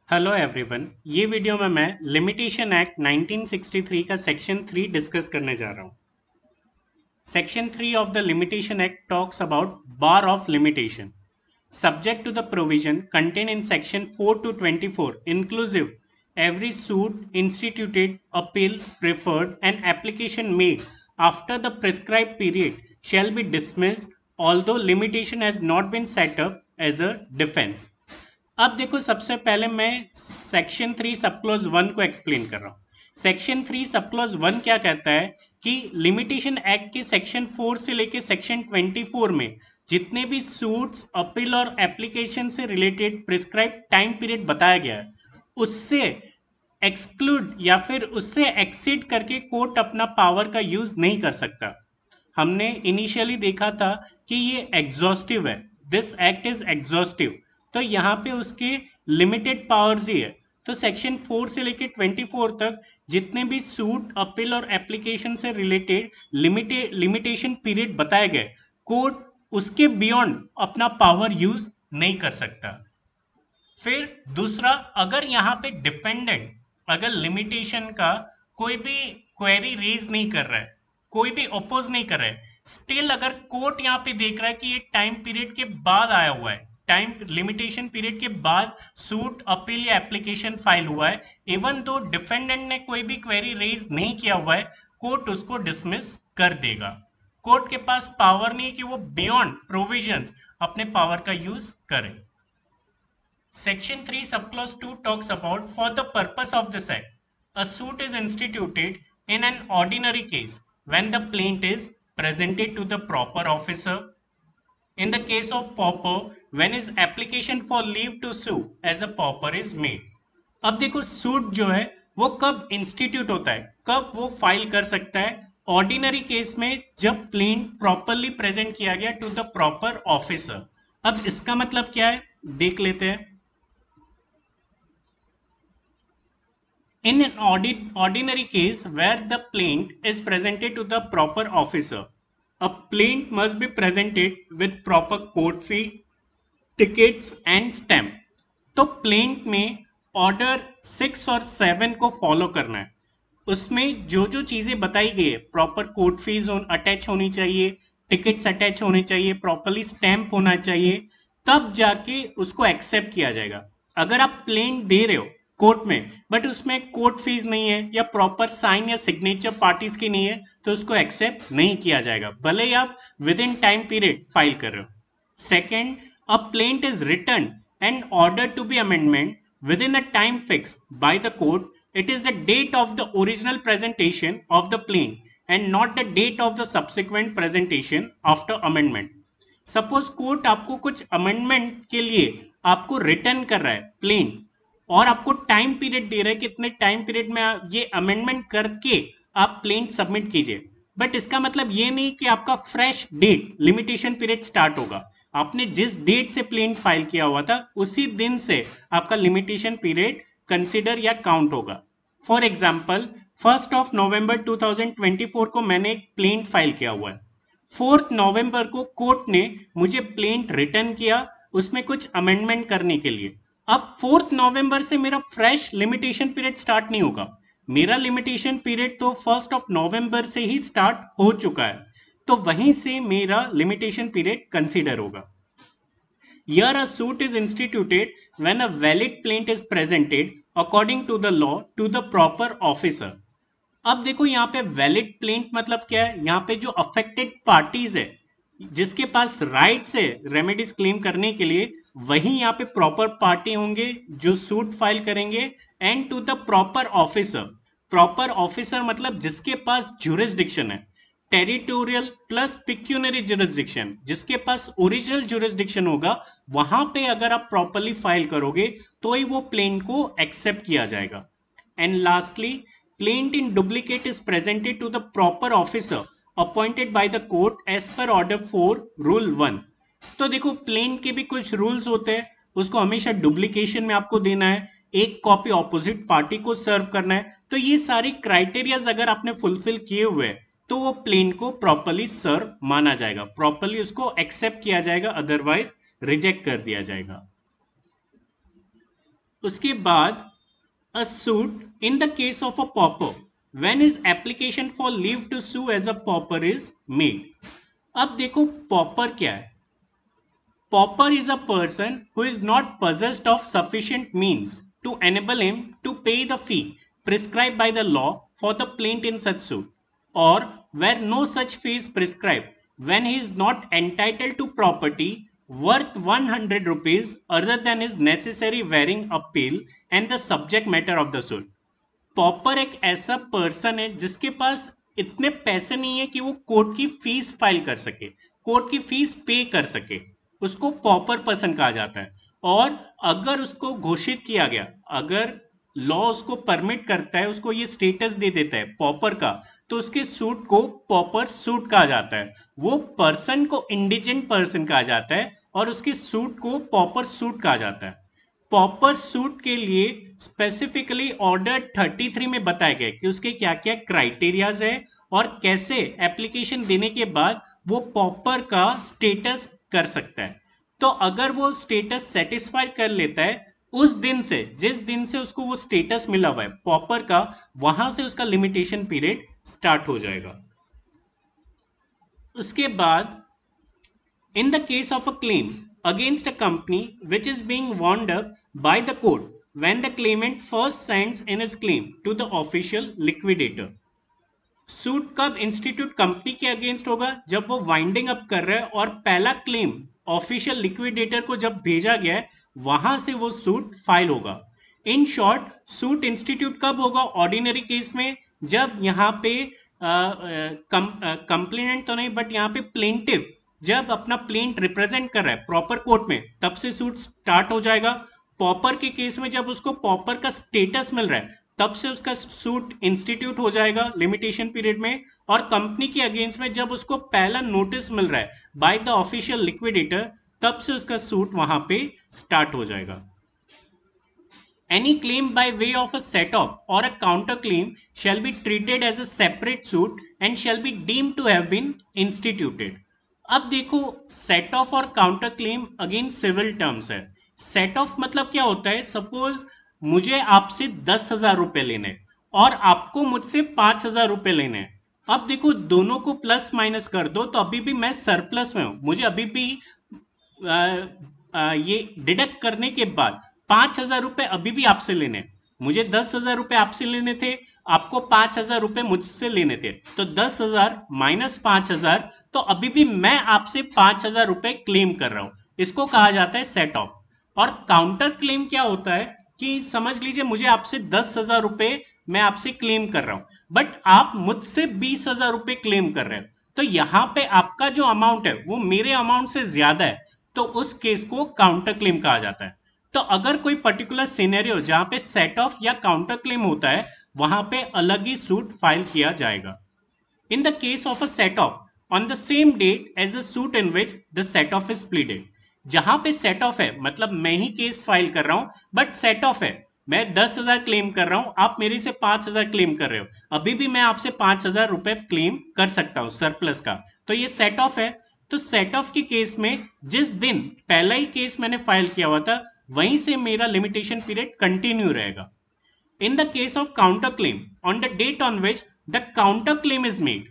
Hello everyone, ये video में मैं लिमिटेशन एक्ट 1963 का सेक्शन 3 डिस्कस करने जा रहा हूँ। Section 3 of the Limitation Act talks about bar of limitation. Subject to the provision contained in section 4 to 24, inclusive, every suit instituted, appeal, preferred, and application made after the prescribed period shall be dismissed, although limitation has not been set up as a defense. अब देखो, सबसे पहले मैं section 3 sub clause 1 को explain कर रहा हूं। Section 3 sub clause 1 क्या कहता है कि लिमिटेशन एक्ट के सेक्शन 4 से लेके सेक्शन 24 में जितने भी सूट्स, अपील और एप्लीकेशन से रिलेटेड प्रिस्क्राइब टाइम पीरियड बताया गया है, उससे एक्सक्लूड या फिर उससे एक्सीड करके कोर्ट अपना पावर का यूज नहीं कर सकता। हमने इनिशियली देखा था कि ये एग्जॉस्टिव है, दिस एक्ट इज एग्जॉस्टिव, तो यहाँ पे उसके लिमिटेड पावर्स ही है। तो सेक्शन 4 से लेकर 24 तक जितने भी सूट, अपील और एप्लीकेशन से रिलेटेड लिमिटेशन पीरियड बताए गए, कोर्ट उसके बियॉन्ड अपना पावर यूज नहीं कर सकता। फिर दूसरा, अगर यहाँ पे डिफेंडेंट अगर लिमिटेशन का कोई भी क्वेरी रेज नहीं कर रहा है, कोई भी अपोज नहीं कर रहा है, स्टिल अगर कोर्ट यहाँ पे देख रहा है कि ये टाइम पीरियड के बाद आया हुआ है, टाइम लिमिटेशन पीरियड के बाद सूट, अपील या एप्लीकेशन फाइल हुआ है, इवन दो डिफेंडेंट ने कोई भी क्वेरी रेज नहीं किया हुआ है, कोर्ट उसको डिसमिस कर देगा। कोर्ट के पास पावर नहीं है कि वो बियॉन्ड प्रोविजंस अपने पावर का यूज करे। Section 3 subclause 2 talks about for the purpose of this act, a suit is instituted in an ordinary case when the plaintiff is presented to the proper officer. In the case of pauper, when his application for leave to sue as a pauper is made. अब देखो, suit जो है वो कब institute होता है, कब वो फाइल कर सकता है? ऑर्डिनरी केस में, जब प्लेंट प्रॉपरली प्रेजेंट किया गया टू द प्रॉपर ऑफिसर। अब इसका मतलब क्या है, देख लेते हैं। In an ordinary case where the plaint is presented to the proper officer, a plaint must be presented with proper court fee, tickets and stamp. तो प्लेंट में ऑर्डर 6 और 7 को फॉलो करना है। उसमें जो जो चीजें बताई गई है, प्रॉपर कोर्ट फीस अटैच होनी चाहिए, टिकट्स अटैच होने चाहिए, प्रॉपरली स्टैंप होना चाहिए, तब जाके उसको एक्सेप्ट किया जाएगा। अगर आप प्लेन दे रहे हो कोर्ट में बट उसमें कोर्ट फीस नहीं है या प्रॉपर साइन या सिग्नेचर पार्टीज की नहीं है, तो उसको एक्सेप्ट नहीं किया जाएगा, भले ही आप with in time period file कर रहे हो। Second, a plaint is written and ordered to be amendment within a time fixed by the court. It is the date of the original presentation of the plaint and not the date of the subsequent presentation after amendment. Suppose court आपको कुछ amendment के लिए आपको return कर रहा है plane, और आपको टाइम पीरियड दे रहा है कि इतने टाइम पीरियड में ये अमेंडमेंट करके आप प्लेन सबमिट कीजिए, बट इसका मतलब ये नहीं कि आपका fresh date limitation period start होगा। आपने जिस डेट से प्लेन फाइल किया हुआ था उसी दिन से आपका लिमिटेशन पीरियड कंसिडर या काउंट होगा। फॉर एग्जाम्पल, 1 नवंबर 2024 को मैंने एक प्लेन फाइल किया हुआ है। 4 नवंबर को कोर्ट ने मुझे प्लेन रिटर्न किया, उसमें कुछ अमेंडमेंट करने के लिए। अब 4 नवंबर से मेरा फ्रेश लिमिटेशन पीरियड स्टार्ट नहीं होगा, मेरा लिमिटेशन पीरियड तो 1 नवंबर से ही स्टार्ट हो चुका है, तो वहीं से मेरा लिमिटेशन पीरियड कंसीडर होगा। Here a suit is instituted when a valid plaint is presented according to the law to the proper officer. अब देखो, यहाँ पे वैलिड प्लेंट मतलब क्या है, यहाँ पे जो अफेक्टेड पार्टीज है, जिसके पास राइट्स है रेमेडीज क्लेम करने के लिए, वही यहाँ पे प्रॉपर पार्टी होंगे जो सूट फाइल करेंगे। And to the proper officer, proper officer मतलब जिसके पास जुरिस्डिक्शन है, टेरिटोरियल प्लस पिक्यूनरी जुरिस्डिक्शन, जिसके पास ओरिजिनल जुरिस्डिक्शन होगा, वहां पे अगर आप प्रॉपरली फाइल करोगे तो ही वो प्लेन को एक्सेप्ट किया जाएगा। And lastly, plaint in duplicate is presented to the proper officer appointed by the court as per order 4 rule 1. तो देखो, प्लेन के भी कुछ रूल्स होते हैं, उसको हमेशा डुप्लीकेशन में आपको देना है, एक कॉपी ऑपोजिट पार्टी को सर्व करना है। तो ये सारी क्राइटेरियाज अगर आपने फुलफिल किए हुए हैं तो वो प्लेन को प्रॉपरली सर्व माना जाएगा, प्रॉपरली उसको एक्सेप्ट किया जाएगा, अदरवाइज रिजेक्ट कर दिया जाएगा। उसके बाद a suit in the case of a pauper when his application for leave to sue as a pauper is made. अब देखो pauper क्या है. Pauper is a person who is not possessed of sufficient means to enable him to pay the fee prescribed by the law for the plaint in such suit, or where no such fee is prescribed, when he is not entitled to property worth 100 rupees other than his necessary wearing appeal and the subject matter of the suit. Pauper एक ऐसा person है जिसके पास इतने पैसे नहीं है कि वो कोर्ट की फीस फाइल कर सके, कोर्ट की फीस पे कर सके, उसको पॉपर पर्सन कहा जाता है. और अगर उसको घोषित किया गया, अगर लॉ उसको परमिट करता है, उसको ये स्टेटस दे देता है पॉपर का, तो उसके सूट को पॉपर सूट कहा जाता है. वो पर्सन को इंडिजेंट पर्सन कहा जाता है और उसके सूट को पॉपर सूट कहा जाता है. पॉपर सूट के लिए स्पेसिफिकली ऑर्डर 33 में बताया गया कि उसके क्या क्या क्राइटेरियाज है और कैसे एप्लीकेशन देने के बाद वो पॉपर का स्टेटस कर सकता है. तो अगर वो स्टेटस सेटिस्फाई कर लेता है, उस दिन से, जिस दिन से उसको वो स्टेटस मिला हुआ है पॉपर का, वहां से उसका लिमिटेशन पीरियड स्टार्ट हो जाएगा. उसके बाद in the case of a claim against a company which is being wound up by the court when the claimant first sends in his claim to the official liquidator. Suit कब institute company के against होगा? जब वो winding up कर रहा है और पहला क्लेम ऑफिशियल लिक्विडेटर को जब भेजा गया है, वहां से वो सूट फाइल होगा. इन शॉर्ट, सूट इंस्टीट्यूट कब होगा ऑर्डिनरी केस में? जब यहाँ पे कंप्लेनेंट तो नहीं, बट यहाँ पे प्लेंटिव जब अपना प्लेंट रिप्रेजेंट कर रहा है प्रॉपर कोर्ट में, तब से सूट स्टार्ट हो जाएगा. पॉपर के केस में जब उसको पॉपर का स्टेटस मिल रहा है, तब से उसका सूट इंस्टीट्यूट हो जाएगा लिमिटेशन पीरियड में. और कंपनी के अगेंस्ट में जब उसको पहला नोटिस मिल रहा है बाय द ऑफिशियल लिक्विडेटर, तब से उसका सूट वहां पे स्टार्ट हो जाएगा. Any claim by way of a set-off or a counter-claim shall be treated as a separate suit and shall be deemed to have been instituted. अब देखो, set off और counter claim again civil terms है. Set off मतलब क्या होता है? Suppose मुझे आपसे 10,000 रुपए लेने और आपको मुझसे 5,000 रुपए लेने. अब देखो, दोनों को प्लस माइनस कर दो तो अभी भी मैं सरप्लस में हूं. मुझे अभी भी ये डिडक्ट करने के बाद 5,000 रुपए अभी भी आपसे लेने. मुझे 10,000 रुपए आपसे लेने थे, आपको 5,000 रुपए मुझसे लेने थे, तो 10,000 माइनस 5,000, तो अभी भी मैं आपसे 5,000 रुपए क्लेम कर रहा हूं. इसको कहा जाता है सेट ऑफ. और काउंटर क्लेम क्या होता है कि समझ लीजिए मुझे आपसे 10,000 रुपए मैं आपसे क्लेम कर रहा हूं, बट आप मुझसे 20,000 रुपए क्लेम कर रहे हो, तो यहां पे आपका जो अमाउंट है वो मेरे अमाउंट से ज्यादा है, तो उस केस को काउंटर क्लेम कहा जाता है. तो अगर कोई पर्टिकुलर सिनेरियो जहां पे सेट ऑफ या काउंटर क्लेम होता है, वहां पे अलग ही सूट फाइल किया जाएगा. In the case of a set off on the same date as the suit in which the set off is pleaded. जहां पे सेट ऑफ है, मतलब मैं ही केस फाइल कर रहा हूं, बट सेट ऑफ है, मैं 10,000 क्लेम कर रहा हूं, आप मेरे से 5,000 क्लेम कर रहे हो, अभी भी मैं आपसे 5,000 रुपए क्लेम कर सकता हूं सरप्लस का, तो ये सेट ऑफ है. तो सेट ऑफ के केस में जिस दिन पहला ही केस मैंने फाइल किया हुआ था, वहीं से मेरा लिमिटेशन पीरियड कंटिन्यू रहेगा. In the case of counter claim on the date on which the counter claim is made,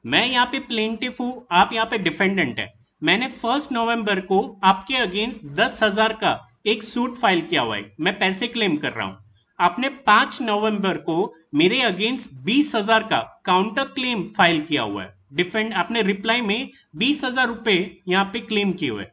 मैं यहाँ पे प्लेंटिफ हूं, आप यहाँ पे डिफेंडेंट है. मैंने 1 नवंबर को आपके अगेंस्ट 10,000 का एक सूट फाइल किया हुआ है, मैं पैसे क्लेम कर रहा हूं. आपने 5 नवंबर को मेरे अगेंस्ट 20,000 का काउंटर क्लेम फाइल किया हुआ है. डिफेंड आपने रिप्लाई में 20,000 रुपए यहाँ पे क्लेम किए हुए,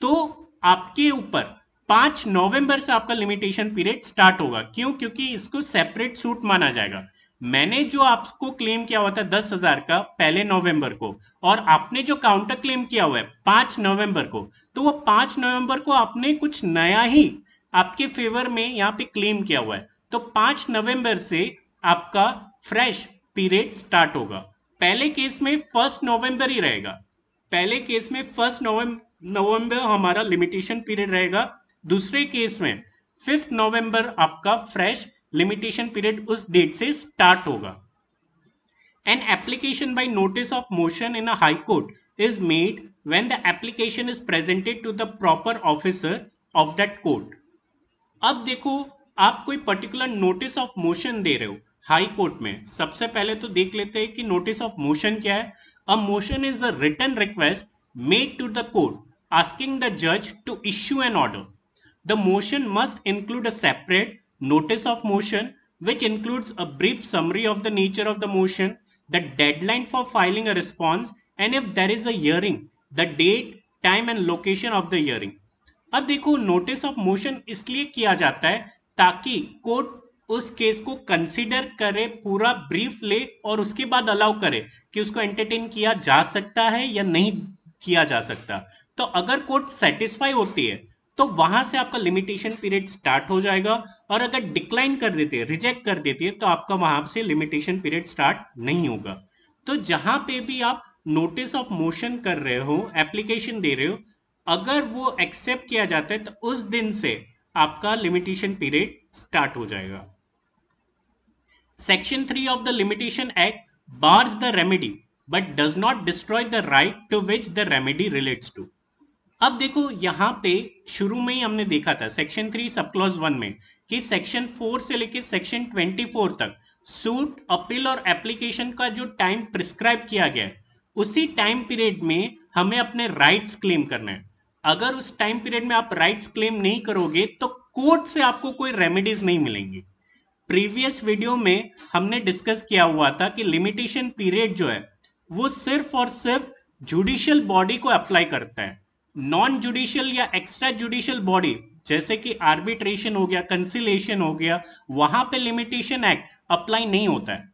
तो आपके ऊपर 5 नवंबर से आपका लिमिटेशन पीरियड स्टार्ट होगा. क्यों? क्योंकि इसको सेपरेट सूट माना जाएगा. मैंने जो आपको क्लेम किया हुआ था 10,000 का 1 नवंबर को, और आपने जो काउंटर क्लेम किया हुआ है 5 नवंबर को, तो वो 5 नवंबर को आपने कुछ नया ही आपके फेवर में यहाँ पे क्लेम किया हुआ है, तो 5 नवंबर से आपका फ्रेश पीरियड स्टार्ट होगा. पहले केस में 1 नवंबर ही रहेगा, पहले केस में 1 नवंबर हमारा लिमिटेशन पीरियड रहेगा. दूसरे केस में 5 नवंबर आपका फ्रेश लिमिटेशन पीरियड उस डेट से स्टार्ट होगा. An application by notice of motion in a high court is made when the application is presented to the proper officer of that court. अब देखो, आप कोई पर्टिकुलर नोटिस ऑफ मोशन दे रहे हो high court में। सबसे पहले तो देख लेते हैं कि नोटिस ऑफ मोशन क्या है। A motion is a written request made to the court asking the जज to issue an order. The motion must include a separate notice of motion, which includes a brief summary of the nature of the motion, the deadline for filing a response, and if there is a hearing, the date, time, and location of the hearing. अब देखो, notice of motion इसलिए किया जाता है ताकि court उस case को consider करे, पूरा ब्रीफ ले और उसके बाद अलाउ करे कि उसको एंटरटेन किया जा सकता है या नहीं किया जा सकता। तो अगर कोर्ट सेटिस्फाई होती है तो वहां से आपका लिमिटेशन पीरियड स्टार्ट हो जाएगा, और अगर डिक्लाइन कर देते हैं, रिजेक्ट कर देती है, तो आपका वहां से लिमिटेशन पीरियड स्टार्ट नहीं होगा। तो जहां पे भी आप नोटिस ऑफ मोशन कर रहे हो, एप्लीकेशन दे रहे हो, अगर वो एक्सेप्ट किया जाता है तो उस दिन से आपका लिमिटेशन पीरियड स्टार्ट हो जाएगा। Section 3 of the Limitation Act bars the remedy but does not destroy the right to which the remedy relates to. अब देखो, यहां पे शुरू में ही हमने देखा था सेक्शन 3 सब क्लॉज 1 में कि सेक्शन 4 से लेकर सेक्शन 24 तक सूट, अपील और एप्लीकेशन का जो टाइम प्रिस्क्राइब किया गया है, उसी टाइम पीरियड में हमें अपने राइट्स क्लेम करना है। अगर उस टाइम पीरियड में आप राइट्स क्लेम नहीं करोगे तो कोर्ट से आपको कोई रेमेडीज नहीं मिलेंगी। प्रीवियस वीडियो में हमने डिस्कस किया हुआ था कि लिमिटेशन पीरियड जो है वो सिर्फ और सिर्फ जुडिशियल बॉडी को अप्लाई करता है। नॉन जुडिशियल या एक्स्ट्रा जुडिशियल बॉडी जैसे कि आर्बिट्रेशन हो गया, कंसिलेशन हो गया, वहां पे लिमिटेशन एक्ट अप्लाई नहीं होता है।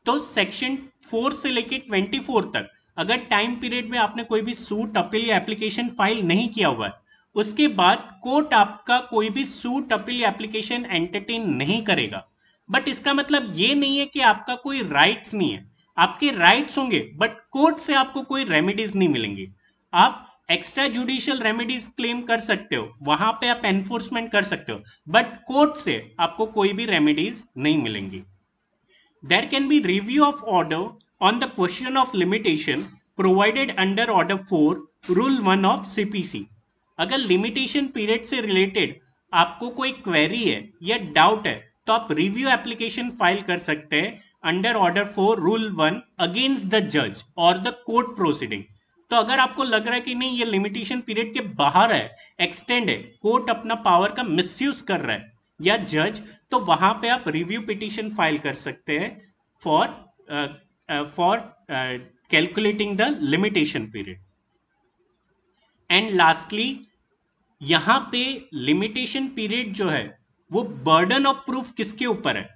तो सेक्शन 4 से लेके 24 तक अगर टाइम पीरियड में आपने कोई भी सूट, अपील या एप्लीकेशन फाइल नहीं किया हुआ है, उसके बाद कोर्ट आपका कोई भी सूट, अपील या एप्लीकेशन एंटरटेन नहीं करेगा। बट इसका मतलब ये नहीं है कि आपका कोई राइट्स नहीं है। आपके राइट्स होंगे बट कोर्ट से आपको कोई रेमेडीज नहीं मिलेंगी। आप एक्स्ट्रा जुडिशियल रेमेडीज क्लेम कर सकते हो, वहां पे आप एनफोर्समेंट कर सकते हो, बट कोर्ट से आपको कोई भी रेमेडीज नहीं मिलेंगी। There can be review of order on the question of limitation provided under Order 4, Rule 1 of CPC. अगर लिमिटेशन पीरियड से रिलेटेड आपको कोई क्वेरी है या डाउट है तो आप रिव्यू एप्लीकेशन फाइल कर सकते हैं under order 4 rule 1 against the जज और द कोर्ट प्रोसीडिंग। तो अगर आपको लग रहा है कि नहीं ये लिमिटेशन पीरियड के बाहर है, एक्सटेंड है, कोर्ट अपना पावर का मिसयूज कर रहा है या जज, तो वहां पे आप रिव्यू पिटीशन फाइल कर सकते हैं for calculating the limitation period. And lastly, यहां पे लिमिटेशन पीरियड जो है वो बर्डन ऑफ प्रूफ किसके ऊपर है,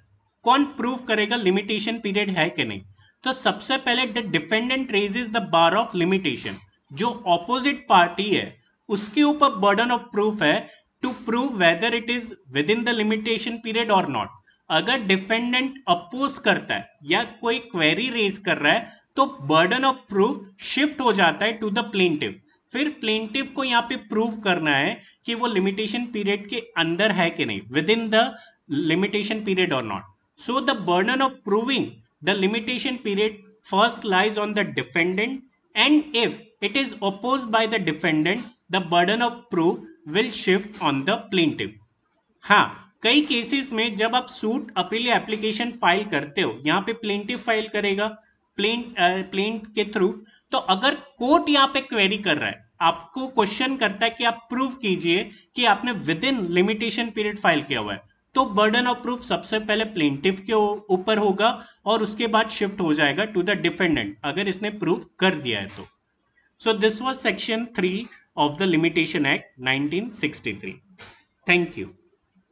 कौन प्रूफ करेगा लिमिटेशन पीरियड है कि नहीं। तो सबसे पहले the defendant raises the bar of limitation, जो ऑपोजिट पार्टी है उसके ऊपर बर्डन ऑफ प्रूफ है to prove whether it is within the limitation period और नॉट। अगर डिफेंडेंट अपोज करता है या कोई क्वेरी रेज कर रहा है तो बर्डन ऑफ प्रूफ शिफ्ट हो जाता है टू द प्लेंटिव। फिर प्लेंटिव को यहाँ पे प्रूव करना है कि वो लिमिटेशन पीरियड के अंदर है कि नहीं, within the limitation period और not. So the burden of proving the limitation period first lies on the defendant, and if it is opposed by the defendant, the burden of proof will shift on the plaintiff. हाँ, कई cases में जब आप suit, appeal या application file करते हो, यहाँ पे प्लेंटिफ फाइल करेगा प्लेंट के थ्रू। तो अगर कोर्ट यहाँ पे क्वेरी कर रहा है, आपको क्वेश्चन करता है कि आप प्रूव कीजिए कि आपने with in limitation period file किया हुआ है, तो बर्डन ऑफ प्रूफ सबसे पहले प्लेंटिफ के ऊपर होगा और उसके बाद शिफ्ट हो जाएगा टू द डिफेंडेंट अगर इसने प्रूफ कर दिया है तो। So this was section 3 of the Limitation Act 1963. Thank you.